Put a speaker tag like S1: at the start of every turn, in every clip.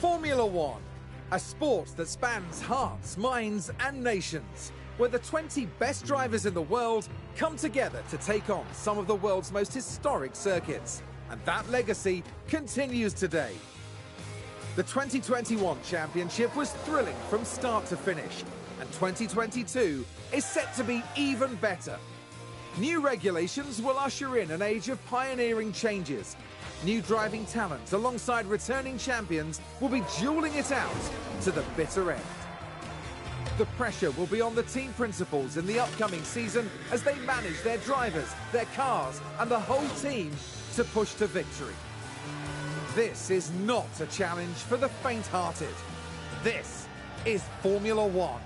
S1: Formula One, a sport that spans hearts, minds and nations, where the 20 best drivers in the world come together to take on some of the world's most historic circuits. And that legacy continues today. The 2021 championship was thrilling from start to finish, and 2022 is set to be even better. New regulations will usher in an age of pioneering changes. New driving talent alongside returning champions will be dueling it out to the bitter end. The pressure will be on the team principals in the upcoming season as they manage their drivers, their cars, and the whole team to push to victory. This is not a challenge for the faint-hearted. This is Formula One.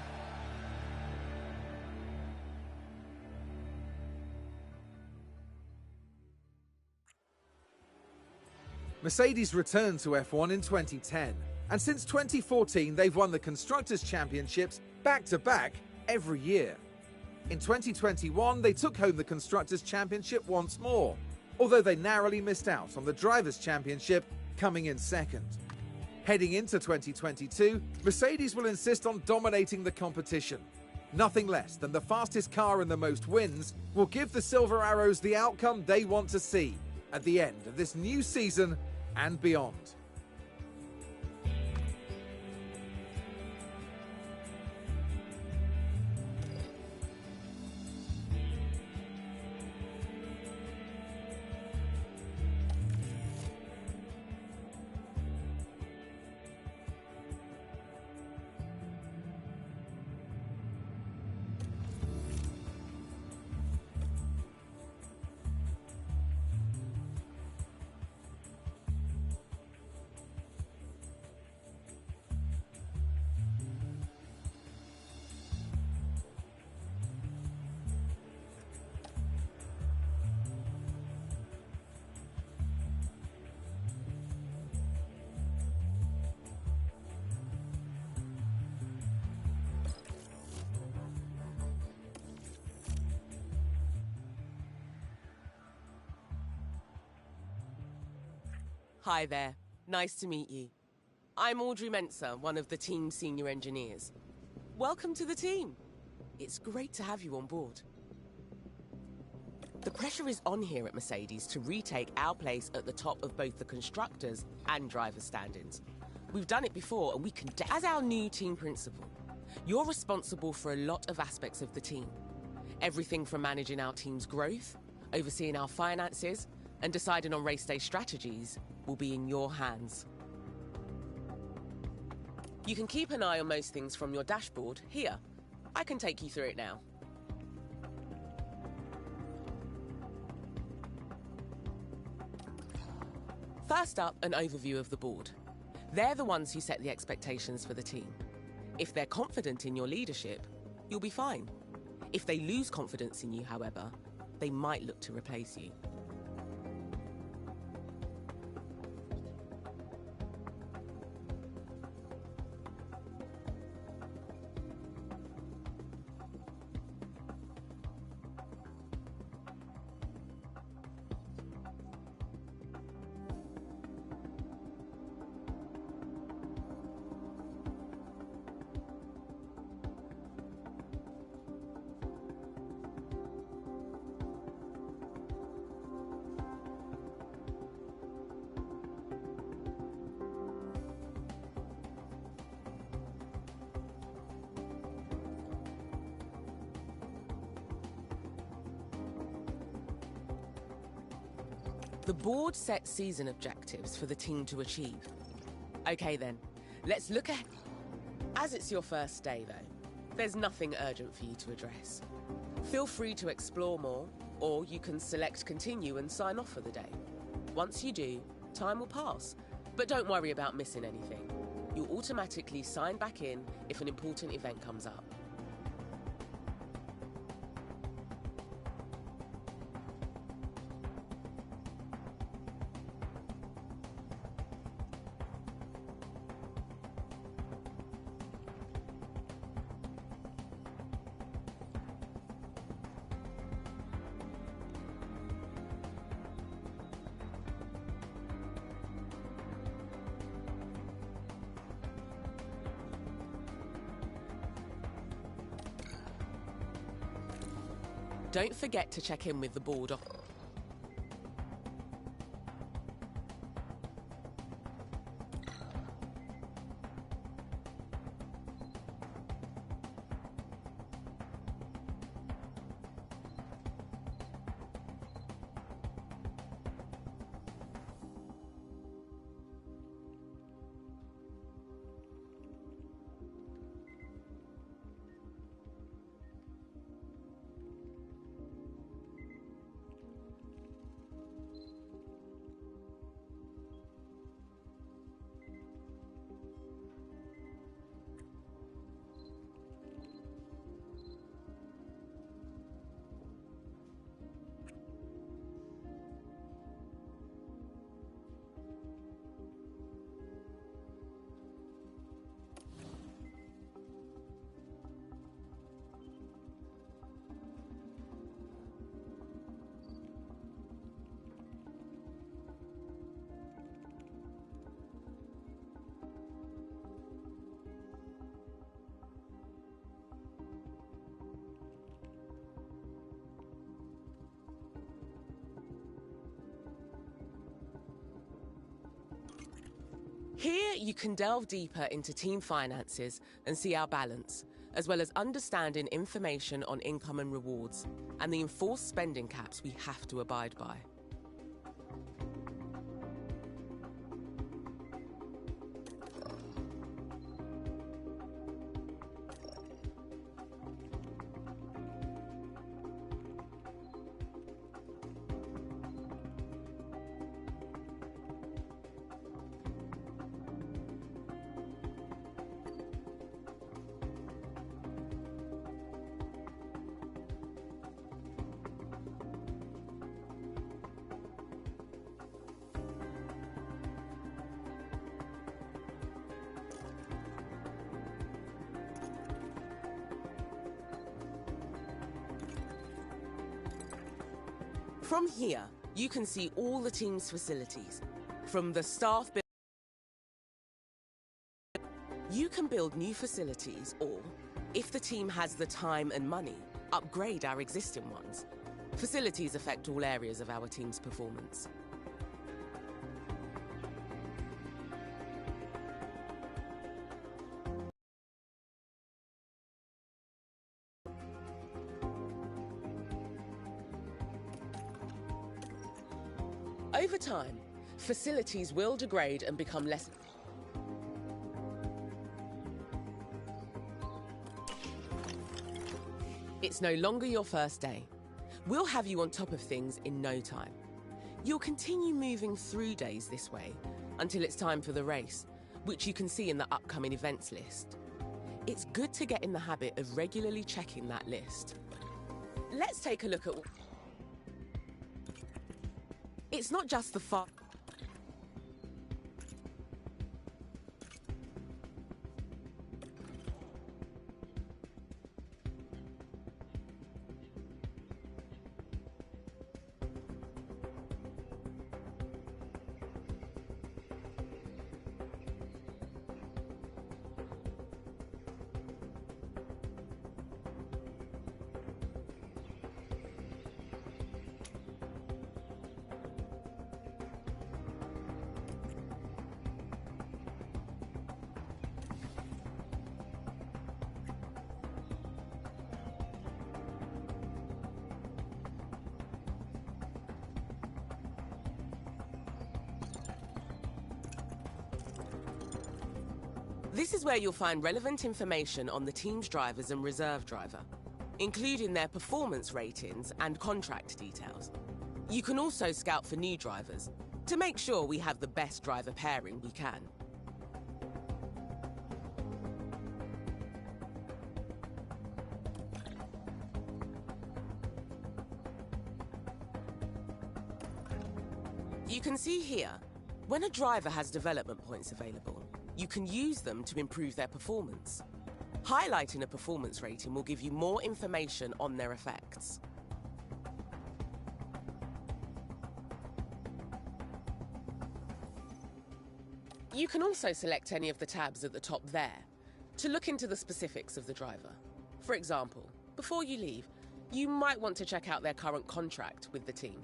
S1: Mercedes returned to F1 in 2010, and since 2014 they've won the Constructors' Championships back-to-back every year. In 2021 they took home the Constructors' Championship once more, although they narrowly missed out on the Drivers' Championship, coming in second. Heading into 2022, Mercedes will insist on dominating the competition. Nothing less than the fastest car and the most wins will give the Silver Arrows the outcome they want to see at the end of this new season and beyond.
S2: Hi there, nice to meet you. I'm Audrey Mensah, one of the team's senior engineers. Welcome to the team. It's great to have you on board. The pressure is on here at Mercedes to retake our place at the top of both the constructors and driver standings. We've done it before and we can. As our new team principal, you're responsible for a lot of aspects of the team. Everything from managing our team's growth, overseeing our finances, and deciding on race day strategies will be in your hands. You can keep an eye on most things from your dashboard here. I can take you through it now. First up, an overview of the board. They're the ones who set the expectations for the team. If they're confident in your leadership, you'll be fine. If they lose confidence in you, however, they might look to replace you. The board sets season objectives for the team to achieve. Okay then, let's look at... As it's your first day though, there's nothing urgent for you to address. Feel free to explore more, or you can select continue and sign off for the day. Once you do, time will pass, but don't worry about missing anything. You'll automatically sign back in if an important event comes up. Don't forget to check in with the board office. Here you can delve deeper into team finances and see our balance, as well as understanding information on income and rewards, and the enforced spending caps we have to abide by. From here, you can see all the team's facilities, from the staff building. You can build new facilities or, if the team has the time and money, upgrade our existing ones. Facilities affect all areas of our team's performance. Over time, facilities will degrade and become less. It's no longer your first day. We'll have you on top of things in no time. You'll continue moving through days this way until it's time for the race, which you can see in the upcoming events list. It's good to get in the habit of regularly checking that list. Let's take a look at... It's not just the fun. This is where you'll find relevant information on the team's drivers and reserve driver, including their performance ratings and contract details. You can also scout for new drivers to make sure we have the best driver pairing we can. You can see here, when a driver has development points available, you can use them to improve their performance. Highlighting a performance rating will give you more information on their effects. You can also select any of the tabs at the top there to look into the specifics of the driver. For example, before you leave, you might want to check out their current contract with the team.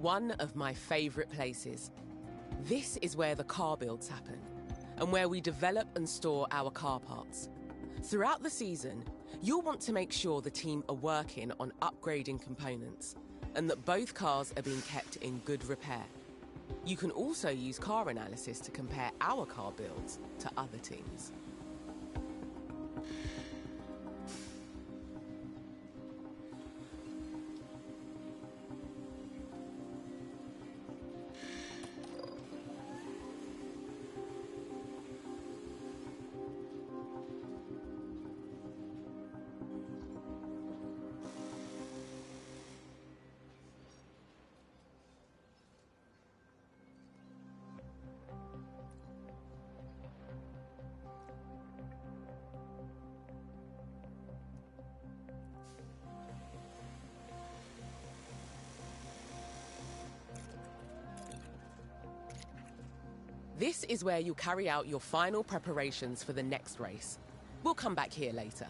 S2: One of my favourite places. This is where the car builds happen, and where we develop and store our car parts. Throughout the season, you'll want to make sure the team are working on upgrading components, and that both cars are being kept in good repair. You can also use car analysis to compare our car builds to other teams. This is where you'll carry out your final preparations for the next race. We'll come back here later.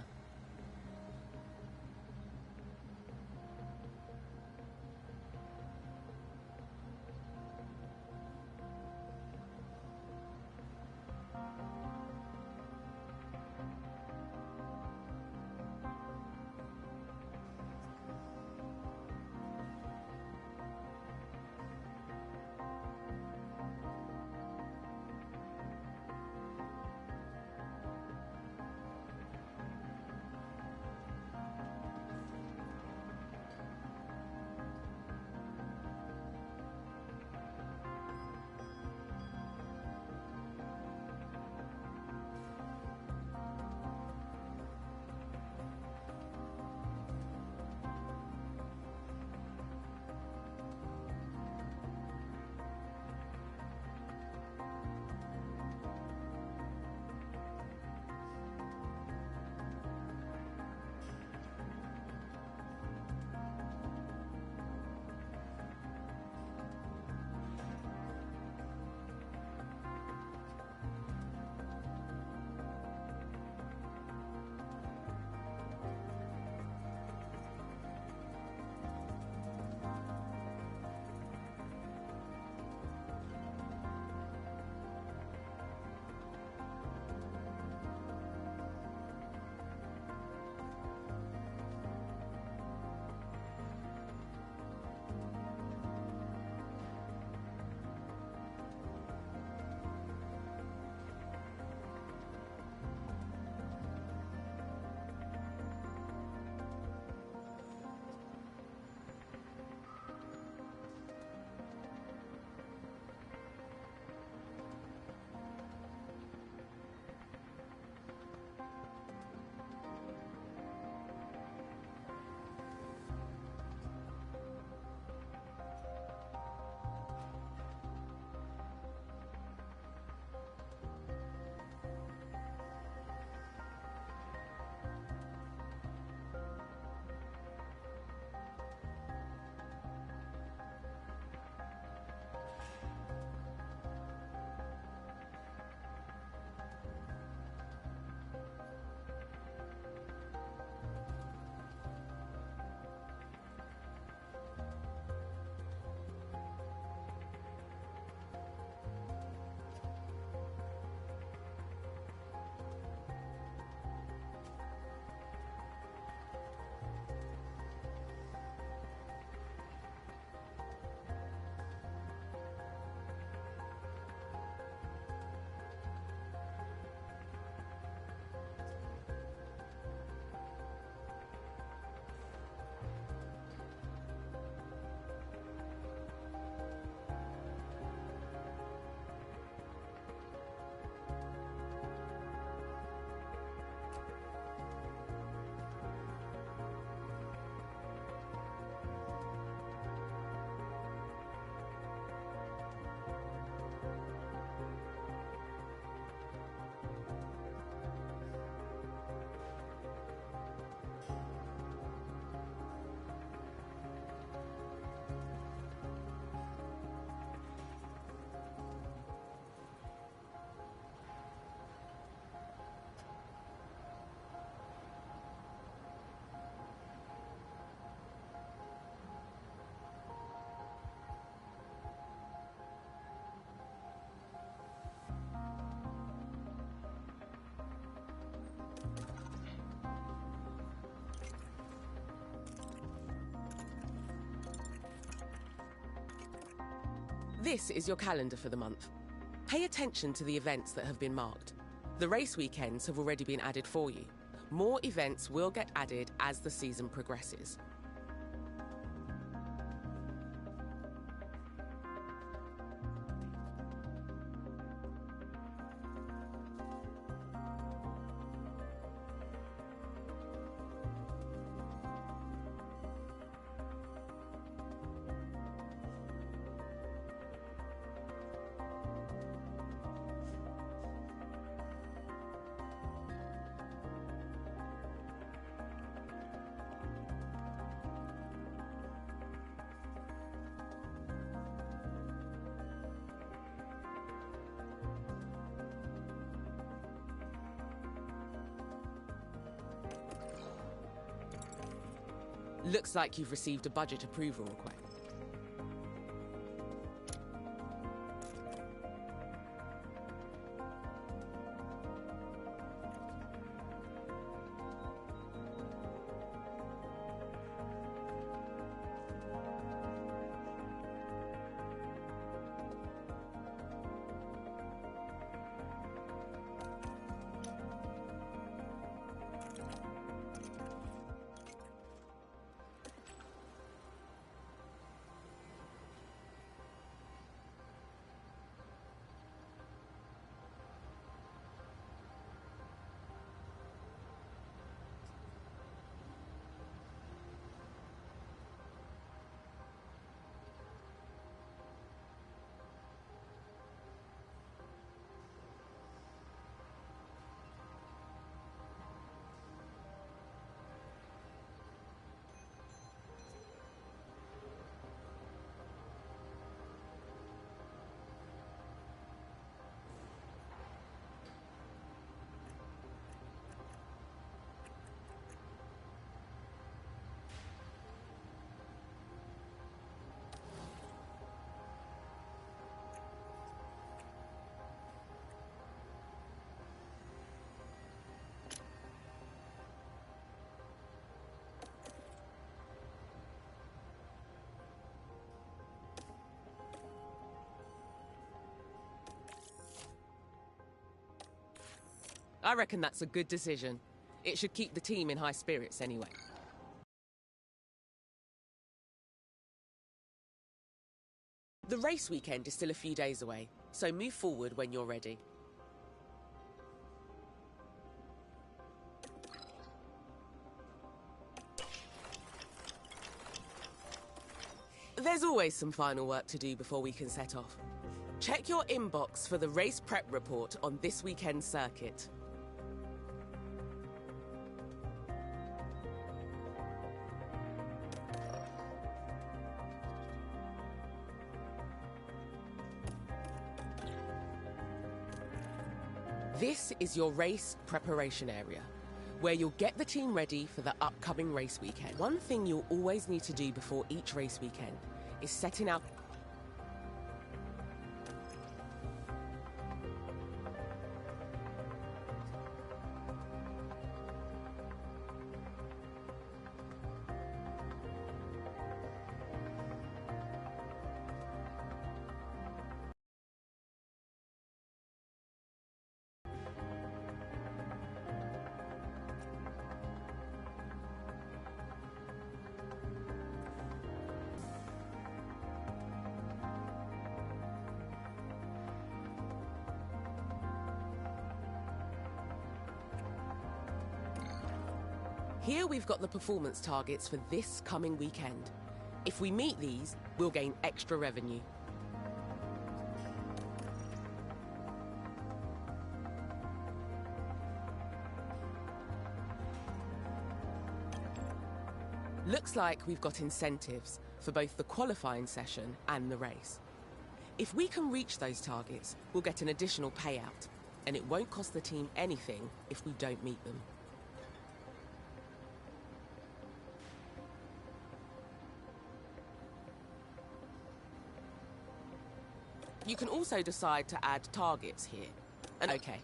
S2: This is your calendar for the month. Pay attention to the events that have been marked. The race weekends have already been added for you. More events will get added as the season progresses. Looks like you've received a budget approval request. I reckon that's a good decision. It should keep the team in high spirits anyway. The race weekend is still a few days away, so move forward when you're ready. There's always some final work to do before we can set off. Check your inbox for the race prep report on this weekend's circuit. This is your race preparation area, where you'll get the team ready for the upcoming race weekend. One thing you'll always need to do before each race weekend is setting out. Here we've got the performance targets for this coming weekend. If we meet these, we'll gain extra revenue. Looks like we've got incentives for both the qualifying session and the race. If we can reach those targets, we'll get an additional payout, and it won't cost the team anything if we don't meet them. You can also decide to add targets here. And okay,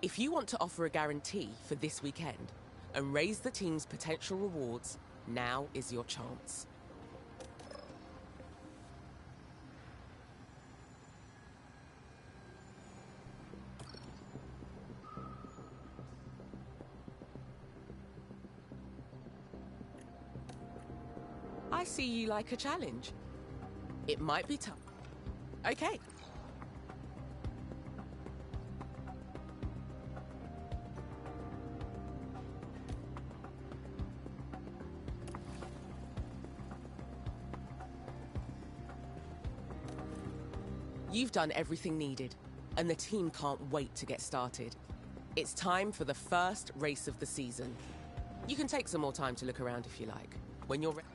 S2: if you want to offer a guarantee for this weekend and raise the team's potential rewards, now is your chance. I see you like a challenge. It might be tough. Okay. You've done everything needed, and the team can't wait to get started. It's time for the first race of the season. You can take some more time to look around if you like. When you're ready.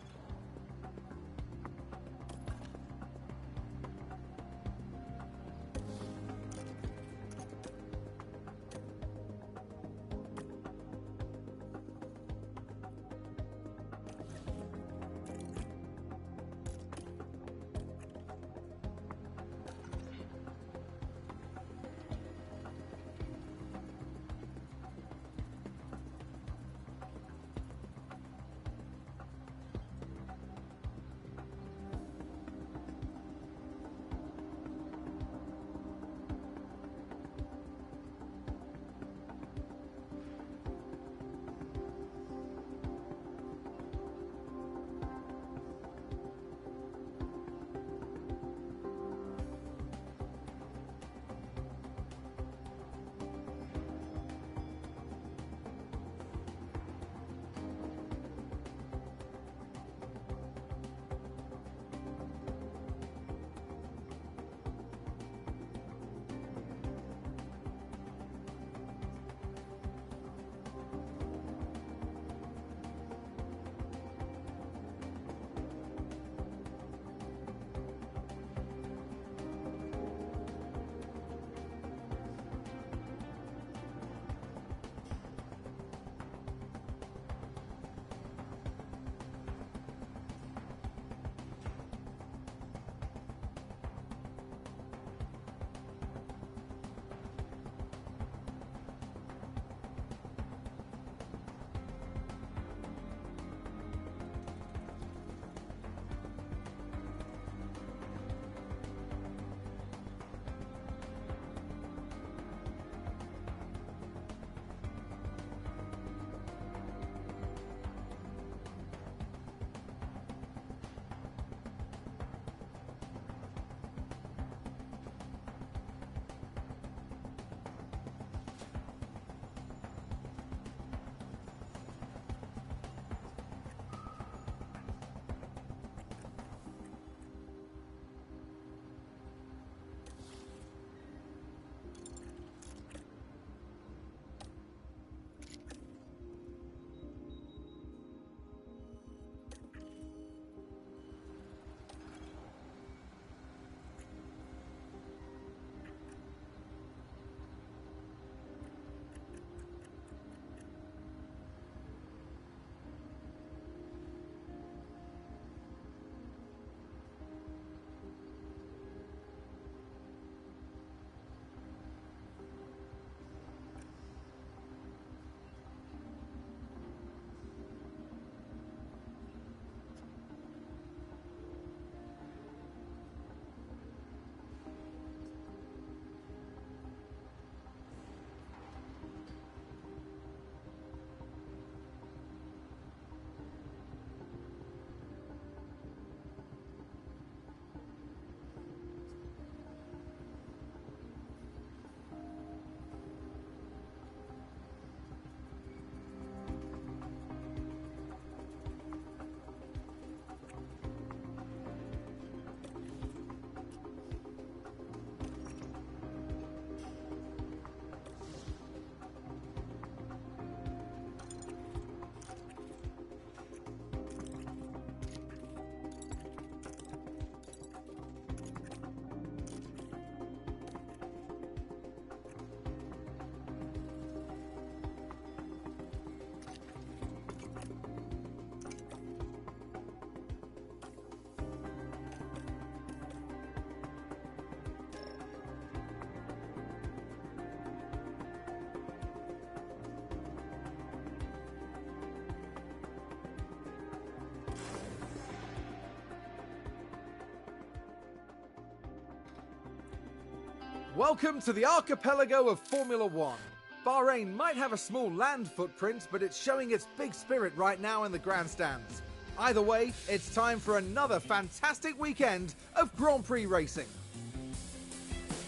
S1: Welcome to the archipelago of Formula One. Bahrain might have a small land footprint, but it's showing its big spirit right now in the grandstands. Either way, it's time for another fantastic weekend of Grand Prix racing.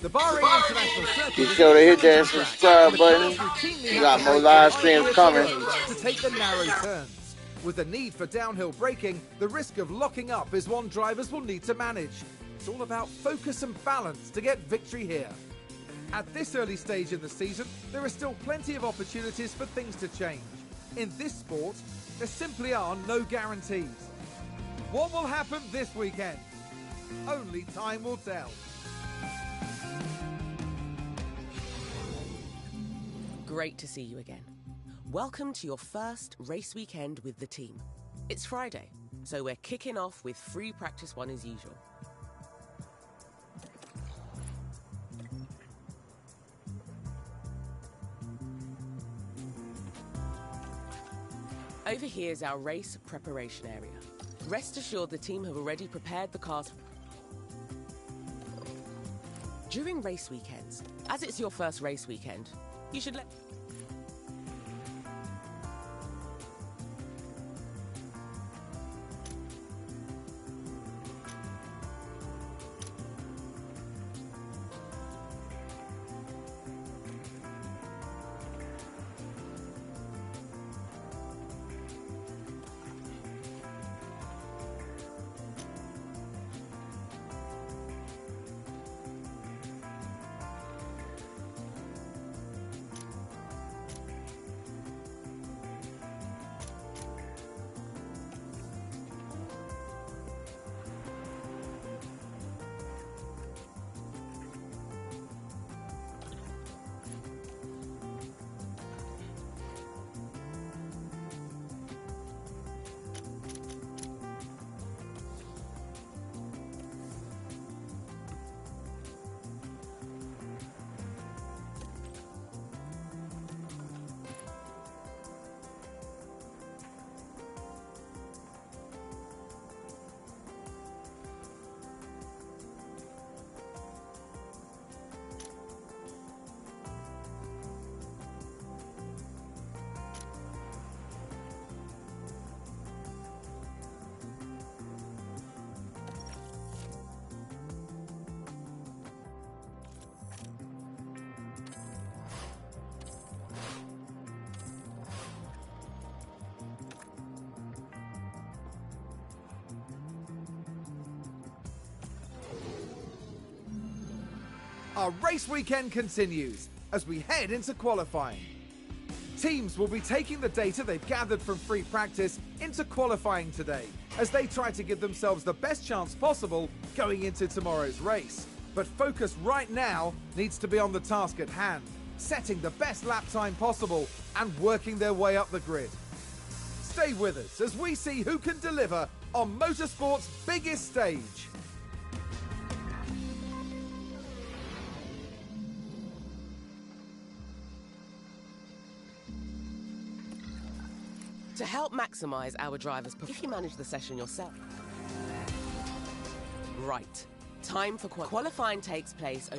S1: The Bahrain International Circuit
S3: Be sure to hit that subscribe button. We got more live streams coming.
S1: To take the narrow turns. With the need for downhill braking, the risk of locking up is one drivers will need to manage. It's all about focus and balance to get victory here. At this early stage in the season, there are still plenty of opportunities for things to change. In this sport, there simply are no guarantees. What will happen this weekend? Only time will tell.
S2: Great to see you again. Welcome to your first race weekend with the team. It's Friday, so we're kicking off with free practice 1 as usual. Over here is our race preparation area. Rest assured the team have already prepared the cars. During race weekends, as it's your first race weekend, you should let...
S1: Our race weekend continues as we head into qualifying. Teams will be taking the data they've gathered from free practice into qualifying today as they try to give themselves the best chance possible going into tomorrow's race. But focus right now needs to be on the task at hand, setting the best lap time possible and working their way up the grid. Stay with us as we see who can deliver on motorsport's biggest stage.
S2: To help maximize our drivers' performance, if you manage the session yourself. Right. Time for qualifying takes place.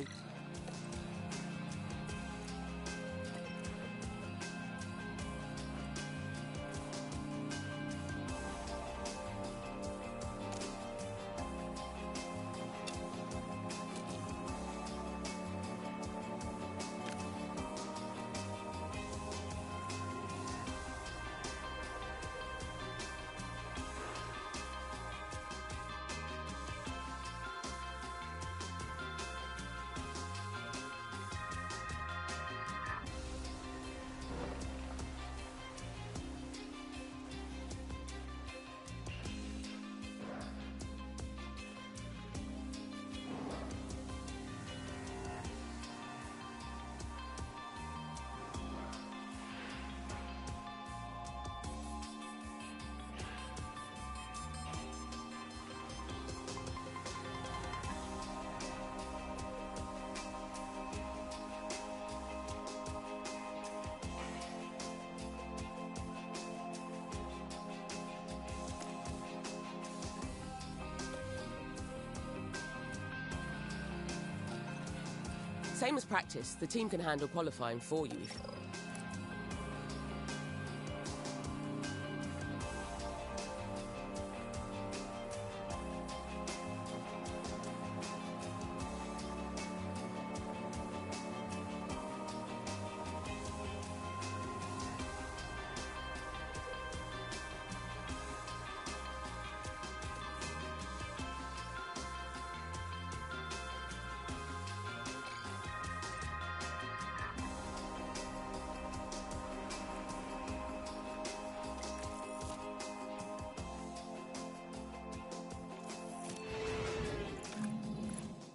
S2: Same as practice, the team can handle qualifying for you if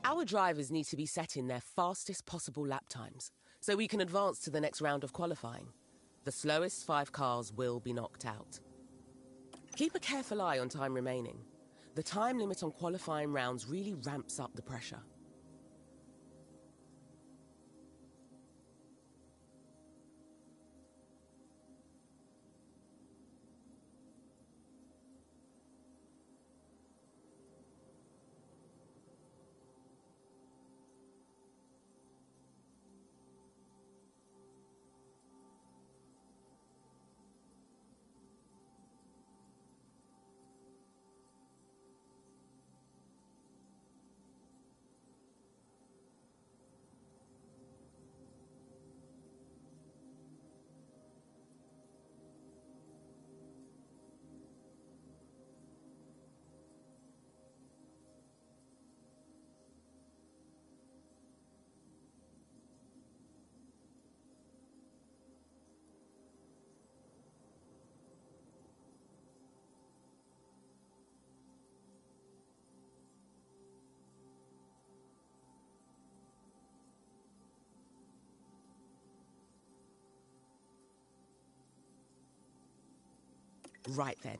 S2: Our drivers need to be setting their fastest possible lap times, so we can advance to the next round of qualifying. The slowest 5 cars will be knocked out. Keep a careful eye on time remaining. The time limit on qualifying rounds really ramps up the pressure. Right then.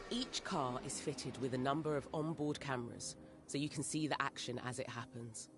S2: Each car is fitted with a number of onboard cameras, so you can see the action as it happens.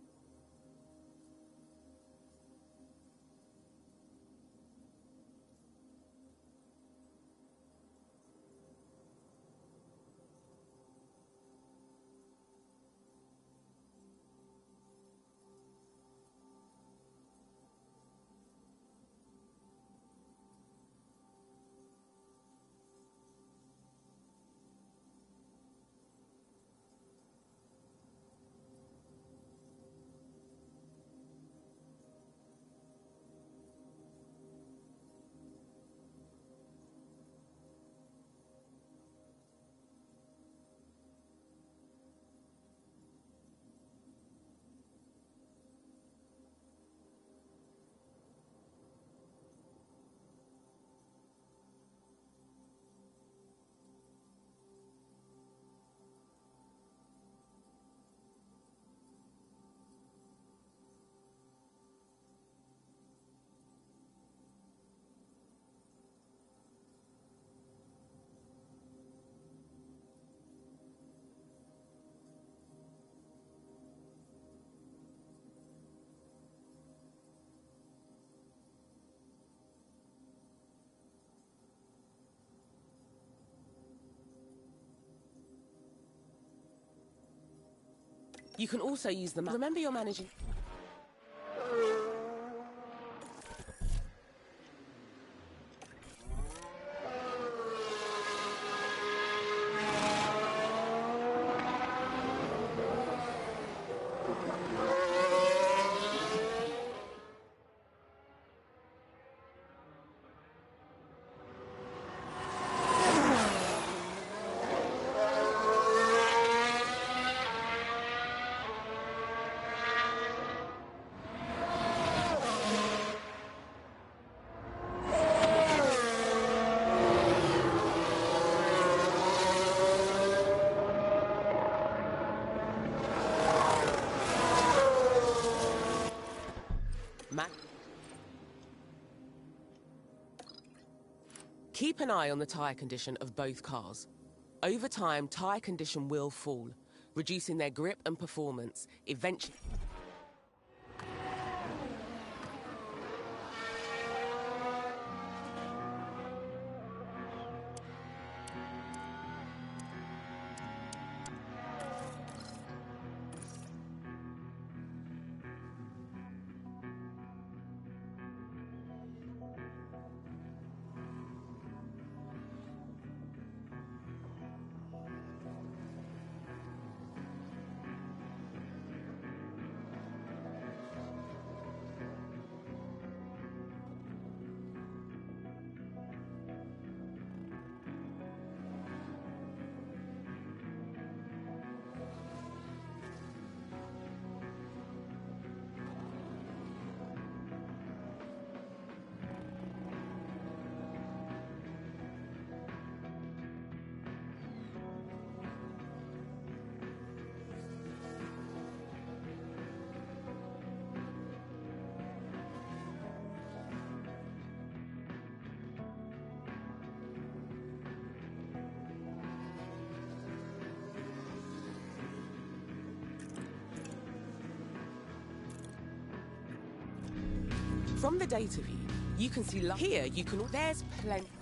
S2: You can also use the map. Remember you're managing. Keep an eye on the tyre condition of both cars. Over time, tyre condition will fall, reducing their grip and performance, eventually. From the data view, you can see here, there's plenty.